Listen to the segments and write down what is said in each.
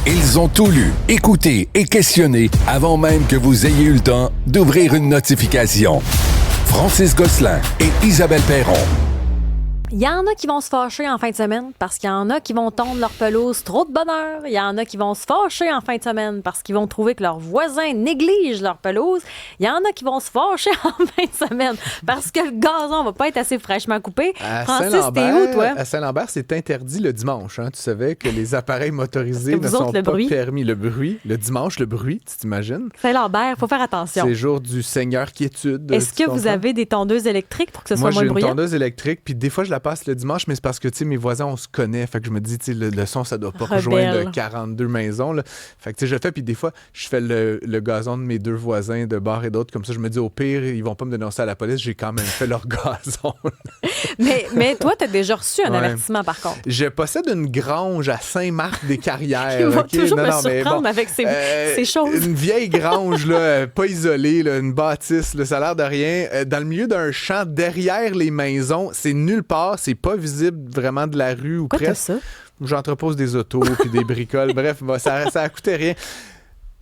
Ils ont tout lu, écouté et questionné avant même que vous ayez eu le temps d'ouvrir une notification. Francis Gosselin et Isabelle Perron. Il y en a qui vont se fâcher en fin de semaine parce qu'il y en a qui vont tondre leur pelouse trop de bonheur. Il y en a qui vont se fâcher en fin de semaine parce qu'ils vont trouver que leurs voisins négligent leur pelouse. Il y en a qui vont se fâcher en fin de semaine parce que le gazon va pas être assez fraîchement coupé. Francis, t'es où, toi? À Saint-Lambert, c'est interdit le dimanche. Hein? Tu savais que les appareils motorisés ne sont pas permis. Le dimanche, le bruit, tu t'imagines? Saint-Lambert, il faut faire attention. C'est jour du Seigneur quiétude. Est-ce que vous avez des tondeuses électriques pour que ce soit moins bruyant? Moi, j'ai une tondeuse électrique, puis des fois, je la passe le dimanche, mais c'est parce que, tu sais, mes voisins, on se connaît. Fait que je me dis, tu sais, le son, ça doit pas rejoindre 42 maisons. Là. Fait que, tu sais, je le fais, puis des fois, je fais le gazon de mes deux voisins de bar et d'autres. Comme ça, je me dis, au pire, ils vont pas me dénoncer à la police. J'ai quand même fait leur gazon. mais toi, t'as déjà reçu un avertissement, par contre. Je possède une grange à Saint-Marc-des-Carrières. Il va toujours me surprendre avec ces choses. Une vieille grange, là, pas isolée, là, une bâtisse, là, ça a l'air de rien. Dans le milieu d'un champ, derrière les maisons, c'est nulle part, c'est pas visible vraiment de la rue ou presque. T'as ça? J'entrepose des autos puis des bricoles. Bref, ça a coûté rien.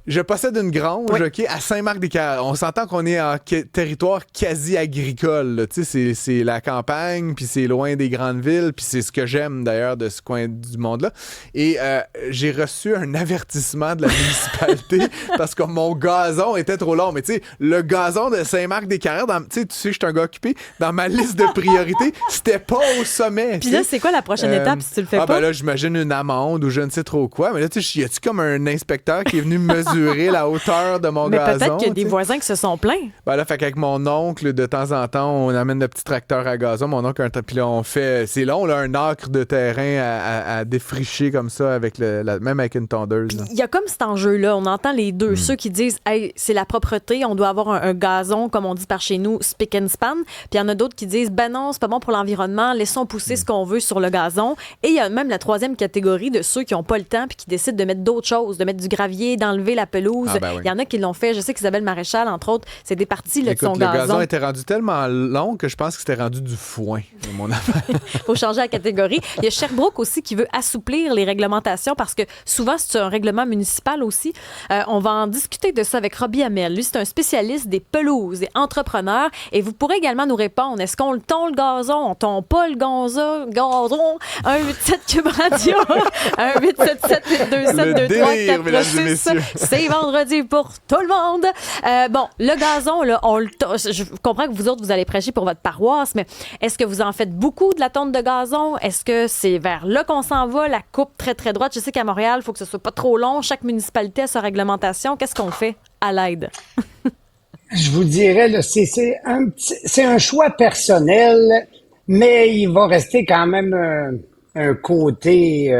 Je possède une grange, OK, à Saint-Marc-des-Carrières. On s'entend qu'on est en territoire quasi agricole. Tu sais, c'est la campagne, puis c'est loin des grandes villes, puis c'est ce que j'aime d'ailleurs de ce coin du monde-là. Et j'ai reçu un avertissement de la municipalité parce que mon gazon était trop long. Mais tu sais, le gazon de Saint-Marc-des-Carrières, tu sais, je suis un gars occupé, dans ma liste de priorités, c'était pas au sommet. Puis là, c'est quoi la prochaine étape si tu le fais pas? Ben là, j'imagine une amende ou je ne sais trop quoi. Mais là, tu sais, y a-tu comme un inspecteur qui est venu mesurer la hauteur de mon gazon. Mais peut-être qu'il y a des voisins qui se sont plaints. Ben là, fait qu'avec mon oncle, de temps en temps, on amène le petit tracteur à gazon. Mon oncle, puis là, on fait... C'est long, là, un acre de terrain à défricher comme ça, avec même avec une tondeuse. Il y a comme cet enjeu-là. On entend les deux. Ceux qui disent, hey, c'est la propreté, on doit avoir un gazon, comme on dit par chez nous, spick and span. Puis il y en a d'autres qui disent, ben non, c'est pas bon pour l'environnement, laissons pousser ce qu'on veut sur le gazon. Et il y a même la troisième catégorie de ceux qui n'ont pas le temps puis qui décident de mettre d'autres choses, de mettre du gravier, d'enlever la pelouse. Ah ben oui. Il y en a qui l'ont fait. Je sais qu'Isabelle Maréchal, entre autres, c'est des parties de son gazon. Le gazon gazon était rendu tellement long que je pense que c'était rendu du foin, de mon affaire. Il faut changer la catégorie. Il y a Sherbrooke aussi qui veut assouplir les réglementations parce que souvent, c'est un règlement municipal aussi. On va en discuter de ça avec Robbie Hamel. Lui, c'est un spécialiste des pelouses et entrepreneur. Et vous pourrez également nous répondre. Est-ce qu'on le tond le gazon? On tond pas le gazon? 187 Cube Radio. 1-877-827-23-436. C'est vendredi pour tout le monde. Bon, le gazon, là, je comprends que vous autres, vous allez prêcher pour votre paroisse, mais est-ce que vous en faites beaucoup de la tonte de gazon? Est-ce que c'est vers là qu'on s'en va, la coupe très, très droite? Je sais qu'à Montréal, il faut que ce soit pas trop long. Chaque municipalité a sa réglementation. Qu'est-ce qu'on fait à l'aide? Je vous dirais, là, c'est un choix personnel, mais il va rester quand même un côté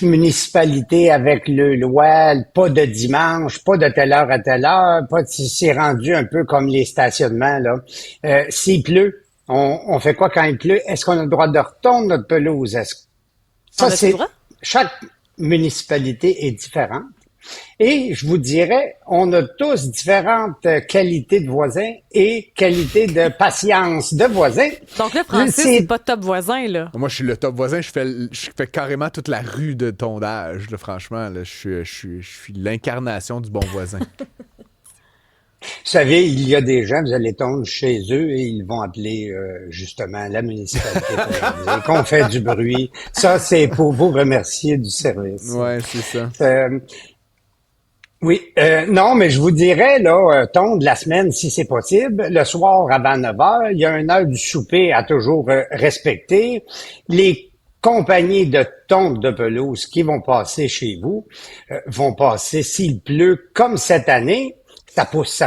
municipalité avec le loi, pas de dimanche, pas de telle heure à telle heure, c'est rendu un peu comme les stationnements, là. S'il pleut, on fait quoi quand il pleut? Est-ce qu'on a le droit de retourner notre pelouse? Chaque municipalité est différente. Et je vous dirais, on a tous différentes qualités de voisins et qualités de patience de voisins. Donc là, Francis, c'est pas top voisin, là. Moi, je suis le top voisin. Je fais carrément toute la rue de tondage, là, franchement. Là, je suis l'incarnation du bon voisin. Vous savez, il y a des gens, vous allez tondre chez eux et ils vont appeler justement la municipalité pour dire qu'on fait du bruit. Ça, c'est pour vous remercier du service. Ouais, c'est ça. Oui, non, mais je vous dirais, là, tondre la semaine, si c'est possible, le soir avant 9h, il y a une heure du souper à toujours respecter. Les compagnies de tonte de pelouse qui vont passer chez vous vont passer, s'il pleut, comme cette année, ça pousse.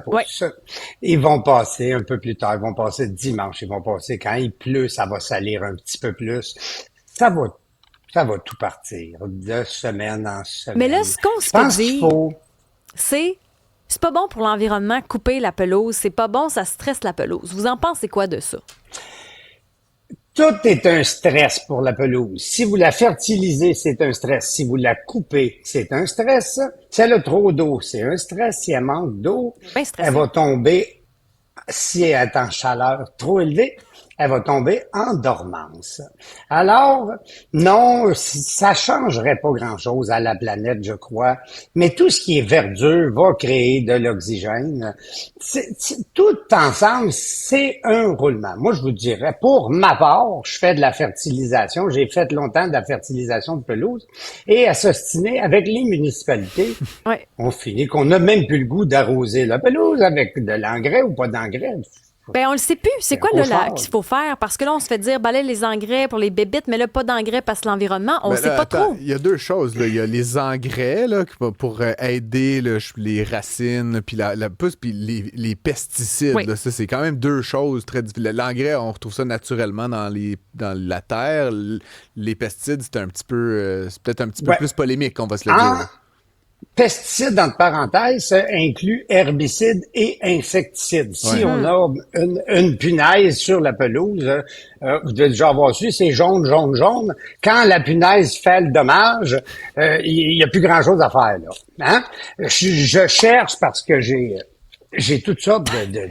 Ouais. Ils vont passer un peu plus tard, ils vont passer dimanche, ils vont passer quand il pleut, ça va salir un petit peu plus. Ça va tout partir de semaine en semaine. Mais là, ce qu'on se dit, c'est pas bon pour l'environnement couper la pelouse. C'est pas bon, ça stresse la pelouse. Vous en pensez quoi de ça? Tout est un stress pour la pelouse. Si vous la fertilisez, c'est un stress. Si vous la coupez, c'est un stress. Si elle a trop d'eau, c'est un stress. Si elle manque d'eau, elle va tomber si elle est en chaleur trop élevée. elle va tomber en dormance. Alors, non, ça changerait pas grand-chose à la planète, je crois, mais tout ce qui est verdure va créer de l'oxygène. Tout ensemble, c'est un roulement. Moi, je vous dirais, pour ma part, je fais de la fertilisation, j'ai fait longtemps de la fertilisation de pelouse, et à s'ostiner avec les municipalités, Ouais. on finit qu'on n'a même plus le goût d'arroser la pelouse avec de l'engrais ou pas d'engrais. Ben, on le sait plus. C'est quoi, un là, cauchemar. qu'il faut faire? Parce que là, on se fait dire, ben là, les engrais pour les bébites, mais là, pas d'engrais parce que l'environnement, on Ben sait là, pas attends, trop. il y a deux choses. Là. Il y a les engrais là, pour aider là, les racines, puis la pousse, puis les pesticides. Oui. Là, ça, c'est quand même deux choses très différentes. L'engrais, on retrouve ça naturellement dans la terre. Les pesticides, c'est un petit peu, c'est peut-être un petit peu Ouais. plus polémique, on va se le En dire. Là. pesticides, entre parenthèses, ça inclut herbicides et insecticides. Si on a une punaise sur la pelouse, vous devez déjà avoir su, c'est jaune, jaune, jaune. Quand la punaise fait le dommage, il y a plus grand-chose à faire, là. Hein? Je cherche parce que j'ai toutes sortes de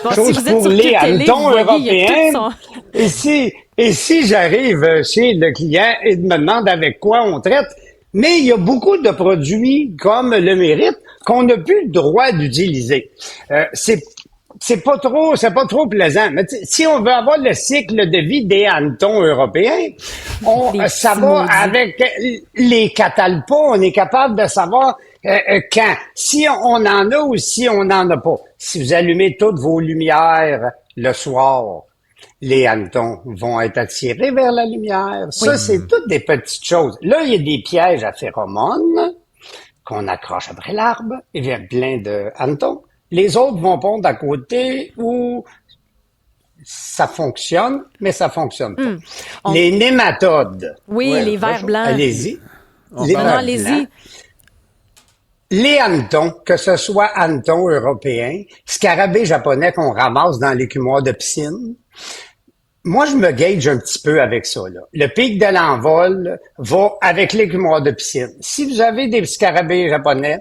Bon, si choses vous êtes pour sur les Cube Télé, hannetons vous voyez, il y a européens. tout Et si j'arrive chez le client et me demande avec quoi on traite, mais il y a beaucoup de produits comme le mérite qu'on n'a plus le droit d'utiliser. C'est pas trop plaisant. Mais si on veut avoir le cycle de vie des hannetons européens, Des ça petits va maudits. avec les catalpas. On est capable de savoir quand. Si on en a ou si on n'en a pas. Si vous allumez toutes vos lumières le soir, les hannetons vont être attirés vers la lumière. Ça, c'est toutes des petites choses. Là, il y a des pièges à phéromones qu'on accroche après l'arbre. Il y a plein de hannetons. Les autres vont pondre à côté où ça fonctionne, mais ça fonctionne pas. Les nématodes. Oui, Ouais, les vers blancs. Allez-y. On Les parle- Non, vers allez-y. blancs. Les hannetons, que ce soit hannetons européens, scarabées japonais qu'on ramasse dans l'écumoire de piscine, moi, je me gauge un petit peu avec ça, là. Le pic de l'envol va avec l'écumoire de piscine. Si vous avez des scarabées japonais,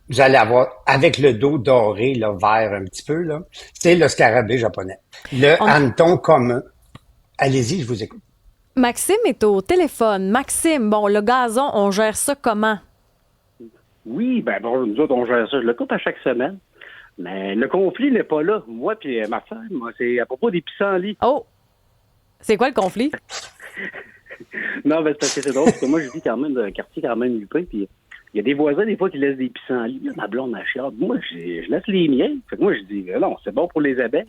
vous allez avoir, avec le dos doré, là, vert un petit peu, là, c'est le scarabée japonais. Le hanneton commun. Allez-y, je vous écoute. Maxime est au téléphone. Maxime, bon, le gazon, on gère ça comment? Oui, ben bon, nous autres, on gère ça. Je le coupe à chaque semaine. Mais le conflit n'est pas là. Moi puis ma femme, moi, c'est à propos des pissenlits. Oh! C'est quoi le conflit? Non, ben c'est parce que c'est drôle, parce que moi, je vis quand même dans un quartier quand même huppé, puis il y a des voisins, des fois, qui laissent des pissenlits. Là, ma blonde, elle chiale. Moi, je laisse les miens. Fait que moi, je dis, non, c'est bon pour les abeilles.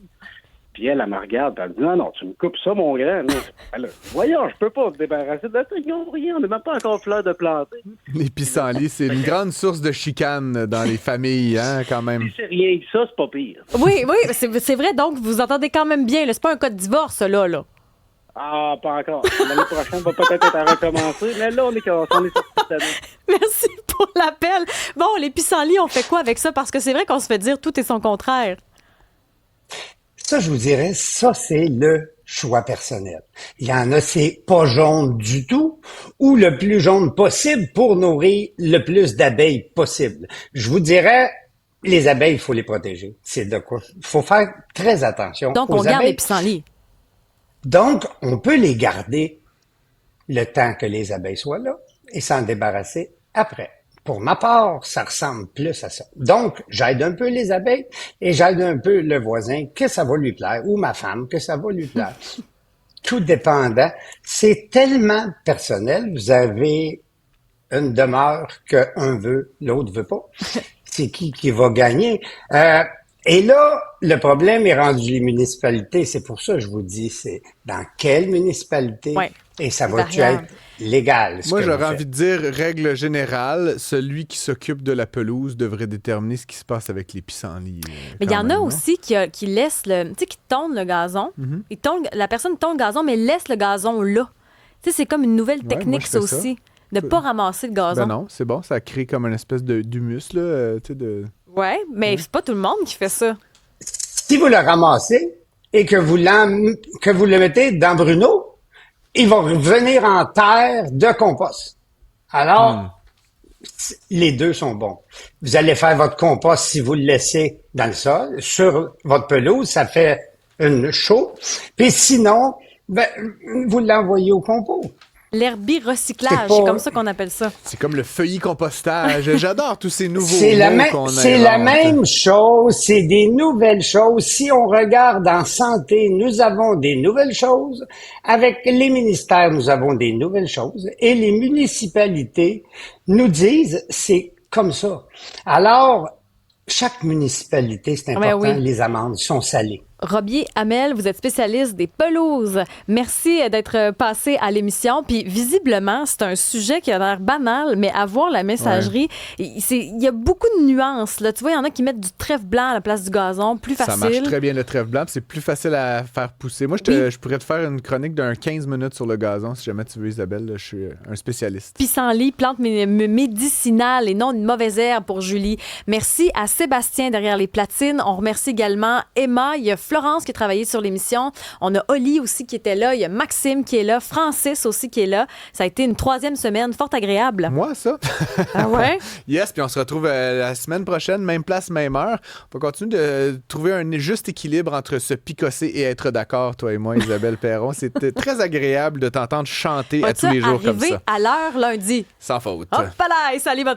Puis elle me regarde, puis elle me dit, non, tu me coupes ça, mon grand. Alors, voyons, je peux pas me débarrasser de ça. Ils n'ont rien, on n'a même pas encore fleur de planter. Les pissenlits, c'est une grande source de chicane dans les familles, hein, quand même. Si c'est rien que ça, c'est pas pire. Oui, c'est vrai, donc vous entendez quand même bien. là. C'est pas un cas de divorce, là. Ah, pas encore. L'année prochaine va peut-être être à recommencer, mais là, on est sorti cette année. Merci pour l'appel. Bon, les pissenlits, on fait quoi avec ça? Parce que c'est vrai qu'on se fait dire tout et son contraire. Ça, je vous dirais, ça, c'est le choix personnel. Il y en a, c'est pas jaune du tout, ou le plus jaune possible pour nourrir le plus d'abeilles possible. Je vous dirais, les abeilles, il faut les protéger. C'est de quoi? Il faut faire très attention Donc, aux on garde abeilles. les pissenlits. Donc, on peut les garder le temps que les abeilles soient là et s'en débarrasser après. Pour ma part, ça ressemble plus à ça. Donc, j'aide un peu les abeilles et j'aide un peu le voisin que ça va lui plaire ou ma femme que ça va lui plaire. Tout dépendant. C'est tellement personnel. Vous avez une demeure qu'un veut, l'autre veut pas. C'est qui va gagner? Et là, le problème est rendu les municipalités. C'est pour ça que je vous dis, c'est dans quelle municipalité Ouais. et ça va-tu Variable. être légal? Moi, j'aurais envie de dire, règle générale, celui qui s'occupe de la pelouse devrait déterminer ce qui se passe avec les pissenlits. Mais il y en a aussi qui laissent le. Tu sais, qui tondent le gazon. La personne tond le gazon, mais laisse le gazon là. Tu sais, c'est comme une nouvelle moi, technique, je ça fais ça. aussi. De ne pas ramasser le gazon. Ben non, c'est bon, ça crée comme une espèce d'humus, là, tu sais, de... Ouais, mais c'est pas tout le monde qui fait ça. Si vous le ramassez et que vous le mettez dans Bruno, il va revenir en terre de compost. Alors, les deux sont bons. Vous allez faire votre compost si vous le laissez dans le sol. Sur votre pelouse, ça fait une chaux. Puis sinon, ben, vous l'envoyez au compost. L'herbirecyclage, C'est pas- c'est comme ça qu'on appelle ça. C'est comme le feuilly-compostage. J'adore tous ces nouveaux C'est mots qu'on c'est la invente. même chose, c'est des nouvelles choses. Si on regarde en santé, nous avons des nouvelles choses. Avec les ministères, nous avons des nouvelles choses. Et les municipalités nous disent, c'est comme ça. Alors, chaque municipalité, c'est important, oui. les amendes sont salées. Robier Hamel, vous êtes spécialiste des pelouses. Merci d'être passé à l'émission. Puis visiblement, c'est un sujet qui a l'air banal, mais à voir la messagerie, il y a beaucoup de nuances. Là. Tu vois, il y en a qui mettent du trèfle blanc à la place du gazon, plus facile. Ça marche très bien le trèfle blanc, puis c'est plus facile à faire pousser. Moi, je pourrais te faire une chronique d'un 15 minutes sur le gazon, si jamais tu veux, Isabelle. Là, je suis un spécialiste. Pissenlit, plante médicinale et non une mauvaise herbe pour Julie. Merci à Sébastien derrière les platines. On remercie également Emma. Il y a Florence qui a travaillé sur l'émission. On a Oli aussi qui était là. Il y a Maxime qui est là. Francis aussi qui est là. Ça a été une 3e semaine fort agréable. Moi, ça? Ah ouais? Yes, puis on se retrouve la semaine prochaine, même place, même heure. On va continuer de trouver un juste équilibre entre se picosser et être d'accord, toi et moi, Isabelle Perron. C'était très agréable de t'entendre chanter à tous les jours comme Arrivé ça. à l'heure lundi. Sans faute. Hop là! Salut, bonne